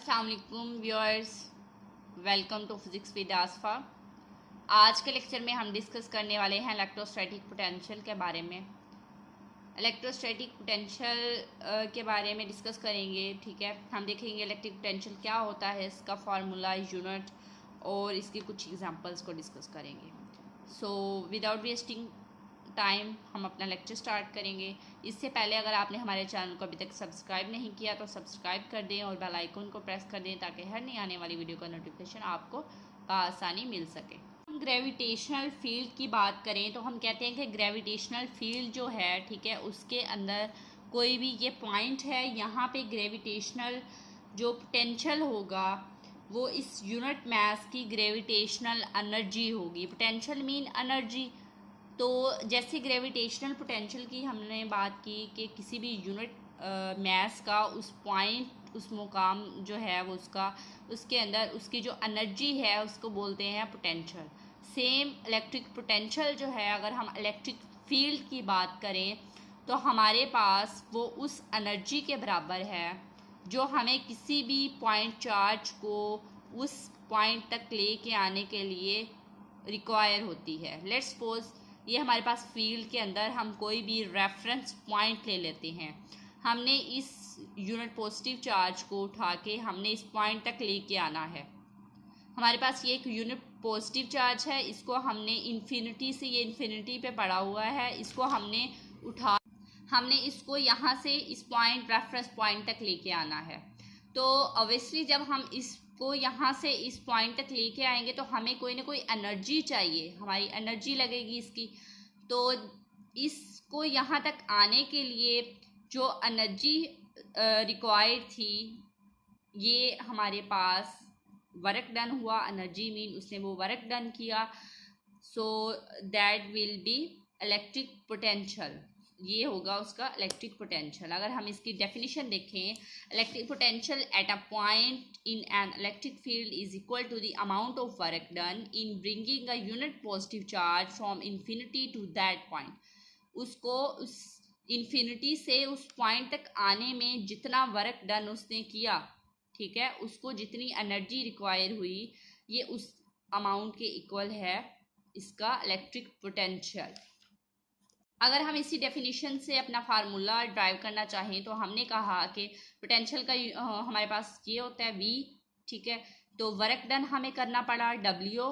अस्सलाम वालेकुम viewers, welcome to physics with Asfa. आज के लेक्चर में हम डिस्कस करने वाले हैं इलेक्ट्रोस्टैटिक पोटेंशियल के बारे में। इलेक्ट्रोस्टैटिक पोटेंशियल के बारे में डिस्कस करेंगे। ठीक है, हम देखेंगे इलेक्ट्रिक पोटेंशियल क्या होता है, इसका फार्मूला, यूनिट और इसकी कुछ एग्जांपल्स को डिस्कस करेंगे। सो विदाउट वेस्टिंग टाइम हम अपना लेक्चर स्टार्ट करेंगे। इससे पहले अगर आपने हमारे चैनल को अभी तक सब्सक्राइब नहीं किया तो सब्सक्राइब कर दें और बेल आइकन को प्रेस कर दें ताकि हर नई आने वाली वीडियो का नोटिफिकेशन आपको आसानी मिल सके। हम ग्रेविटेशनल फील्ड की बात करें तो हम कहते हैं कि ग्रेविटेशनल फील्ड जो है, ठीक है, उसके अंदर कोई भी ये पॉइंट है, यहाँ पे ग्रेविटेशनल जो पोटेंशियल होगा वो इस यूनिट मास की ग्रेविटेशनल एनर्जी होगी। Potential mean energy. तो जैसे ग्रेविटेशनल पोटेंशियल की हमने बात की कि किसी भी यूनिट मास का उस पॉइंट, उस मुकाम जो है वो उसके अंदर उसकी जो एनर्जी है उसको बोलते हैं पोटेंशियल। सेम इलेक्ट्रिक पोटेंशियल जो है, अगर हम इलेक्ट्रिक फील्ड की बात करें तो हमारे पास वो उस एनर्जी के बराबर है जो हमें किसी भी पॉइंट चार्ज को उस पॉइंट तक लेके आने के लिए रिक्वायर होती है। लेट्स सपोज ये हमारे पास फील्ड के अंदर हम कोई भी रेफरेंस पॉइंट ले लेते हैं। हमने इस यूनिट पॉजिटिव चार्ज को उठा के हमने इस पॉइंट तक लेके आना है। हमारे पास ये एक यूनिट पॉजिटिव चार्ज है, इसको हमने इन्फिनिटी से, ये इन्फिनिटी पे पड़ा हुआ है, इसको हमने इसको यहाँ से इस पॉइंट, रेफरेंस पॉइंट तक लेके आना है। तो ऑब्वियसली जब हम इसको यहाँ से इस पॉइंट तक लेके आएंगे तो हमें कोई ना कोई एनर्जी चाहिए, हमारी एनर्जी लगेगी इसकी। तो इसको यहाँ तक आने के लिए जो एनर्जी रिक्वायर्ड थी, ये हमारे पास वर्क डन हुआ। एनर्जी मीन उसने वो वर्क डन किया। So that will be electric potential. ये होगा उसका इलेक्ट्रिक पोटेंशियल। अगर हम इसकी डेफिनेशन देखें, electric potential at a point in an electric field is equal to the amount of work done in bringing a unit positive charge from infinity to that point. उसको उस infinity से उस point तक आने में जितना work done उसने किया, ठीक है, उसको जितनी एनर्जी रिक्वायर हुई, ये उस अमाउंट के इक्वल है इसका इलेक्ट्रिक पोटेंशियल। अगर हम इसी डेफिनेशन से अपना फार्मूला ड्राइव करना चाहें तो हमने कहा कि पोटेंशियल का हमारे पास ये होता है V, ठीक है। तो वर्क डन हमें करना पड़ा W,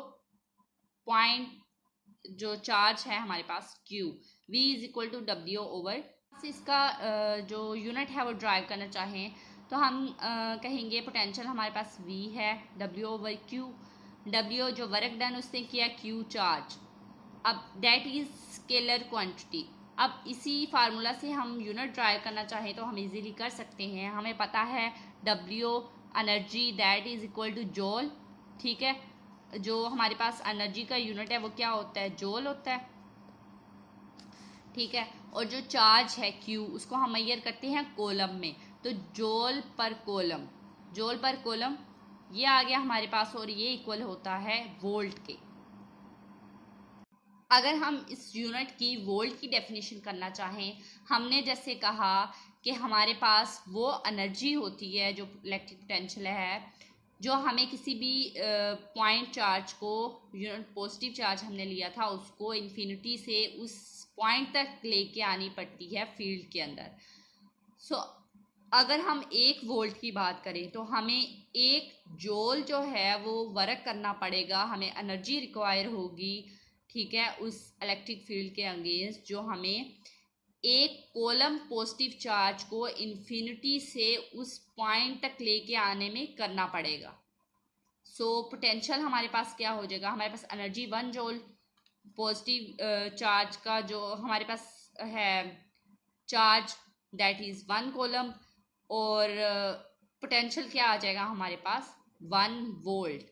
पॉइंट जो चार्ज है हमारे पास Q, V is equal to W over. इसका जो यूनिट है वो ड्राइव करना चाहें तो हम कहेंगे पोटेंशियल हमारे पास V है, W ओवर Q। W जो वर्क डन उसने किया, Q चार्ज। अब दैट इज स्केलर क्वांटिटी। अब इसी फार्मूला से हम यूनिट ड्राइव करना चाहें तो हम इजीली कर सकते हैं। हमें पता है W energy that is equal to joule, ठीक है। जो हमारे पास एनर्जी का यूनिट है वो क्या होता है, जॉल होता है, ठीक है। और जो चार्ज है Q, उसको हम मेजर करते हैं कॉलम में, तो जॉल पर कॉलम, जॉल पर कॉलम ये आ गया हमारे पास, और ये इक्वल होता है वोल्ट के। अगर हम इस यूनिट की वोल्ट की डेफिनेशन करना चाहें, हमने जैसे कहा कि हमारे पास वो एनर्जी होती है जो इलेक्ट्रिक पोटेंशियल है, जो हमें किसी भी पॉइंट चार्ज को, यूनिट पॉजिटिव चार्ज हमने लिया था, उसको इन्फिनिटी से उस पॉइंट तक लेके आनी पड़ती है फील्ड के अंदर। सो अगर हम 1 वोल्ट की बात करें तो हमें 1 जूल जो है वो वर्क करना पड़ेगा, हमें एनर्जी रिक्वायर होगी, ठीक है, उस इलेक्ट्रिक फील्ड के अगेंस्ट, जो हमें 1 कॉलम पॉजिटिव चार्ज को इन्फिनिटी से उस पॉइंट तक लेके आने में करना पड़ेगा। सो पोटेंशियल हमारे पास क्या हो जाएगा, हमारे पास एनर्जी 1 जूल पॉजिटिव चार्ज का जो हमारे पास है चार्ज दैट इज 1 कॉलम, और पोटेंशियल क्या आ जाएगा हमारे पास 1 वोल्ट,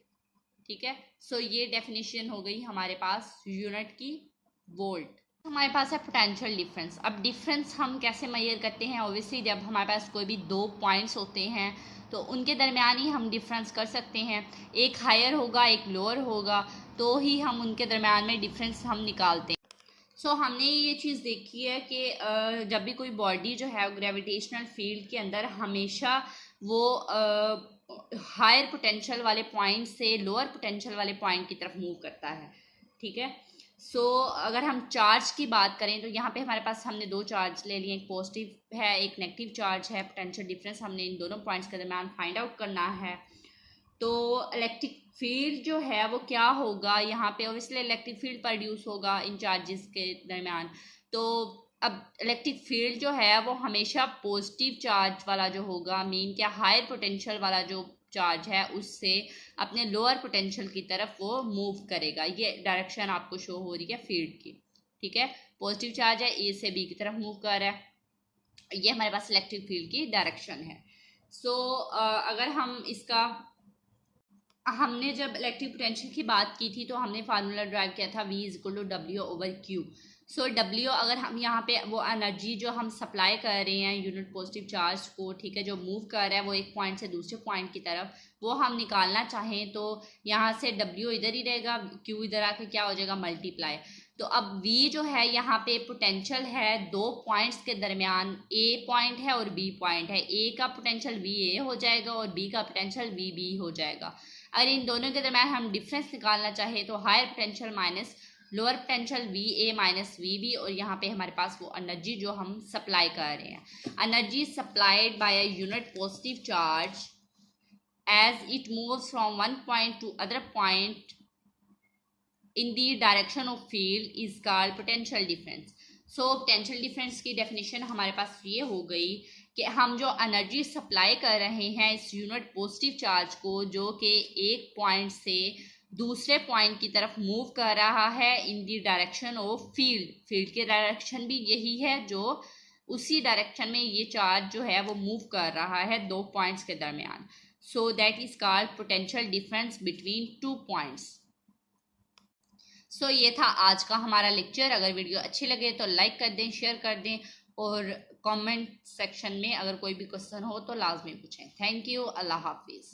ठीक है। सो ये डेफिनेशन हो गई हमारे पास यूनिट की वोल्ट। हमारे पास है पोटेंशियल डिफरेंस। अब डिफरेंस हम कैसे मेजर करते हैं, ऑब्वियसली जब हमारे पास कोई भी 2 पॉइंट्स होते हैं तो उनके दरमियान ही हम डिफरेंस कर सकते हैं। एक हायर होगा, एक लोअर होगा, तो ही हम उनके दरमियान में डिफरेंस हम निकालते हैं। सो हमने ये चीज़ देखी है कि जब भी कोई बॉडी जो है ग्रेविटेशनल फील्ड के अंदर हमेशा वो हायर पोटेंशियल वाले पॉइंट से लोअर पोटेंशियल वाले पॉइंट की तरफ मूव करता है। ठीक है, सो अगर हम चार्ज की बात करें तो यहाँ पे हमारे पास हमने दो चार्ज ले लिए, एक पॉजिटिव है एक नेगेटिव चार्ज है। पोटेंशियल डिफरेंस हमने इन दोनों पॉइंट्स के दरम्यान फाइंड आउट करना है। तो इलेक्ट्रिक फील्ड जो है वो क्या होगा, यहाँ पे ऑब्वियसली इलेक्ट्रिक फील्ड प्रोड्यूस होगा इन चार्जेस के दरमियान। तो अब इलेक्ट्रिक फील्ड जो है वो हमेशा पॉजिटिव चार्ज वाला जो होगा, मीन क्या हायर पोटेंशियल वाला जो चार्ज है उससे अपने लोअर पोटेंशियल की तरफ वो मूव करेगा। ये डायरेक्शन आपको शो हो रही है फील्ड की। ठीक है, पॉजिटिव चार्ज है, ए से बी की तरफ मूव कर रहा है, ये हमारे पास इलेक्ट्रिक फील्ड की डायरेक्शन है। सो अगर हम इसका, हमने जब इलेक्ट्रिक पोटेंशियल की बात की थी तो हमने फार्मूला ड्राइव किया था V is equal to W/Q। So W अगर हम यहाँ पे वो एनर्जी जो हम सप्लाई कर रहे हैं यूनिट पॉजिटिव चार्ज को, ठीक है, जो मूव कर रहा है वो एक पॉइंट से दूसरे पॉइंट की तरफ, वो हम निकालना चाहें तो यहाँ से W इधर ही रहेगा, Q इधर आके क्या हो जाएगा मल्टीप्लाई। तो अब V जो है यहाँ पे पोटेंशियल है दो पॉइंट्स के दरमियान, A पॉइंट है और B पॉइंट है। A का पोटेंशियल VA हो जाएगा और B का पोटेंशियल VB हो जाएगा। अगर इन दोनों के दरम्यान हम डिफरेंस निकालना चाहे तो higher potential minus lower potential VA minus VB, और यहाँ पे हमारे पास वो एनर्जी जो हम सप्लाई कर रहे हैं, energy supplied by a unit positive charge as it moves from one point to other point in the direction of field is called potential difference. So potential difference की डेफिनेशन हमारे पास ये हो गई कि हम जो एनर्जी सप्लाई कर रहे हैं इस यूनिट पॉजिटिव चार्ज को, जो कि एक पॉइंट से दूसरे पॉइंट की तरफ मूव कर रहा है इन the direction of field, field की डायरेक्शन भी यही है, जो उसी डायरेक्शन में ये चार्ज जो है वो मूव कर रहा है दो पॉइंट्स के दरमियान। So that is called potential difference between two points. सो ये था आज का हमारा लेक्चर। अगर वीडियो अच्छी लगे तो लाइक कर दें, शेयर कर दें, और कमेंट सेक्शन में अगर कोई भी क्वेश्चन हो तो लाजमी पूछें। थैंक यू, अल्लाह हाफिज़।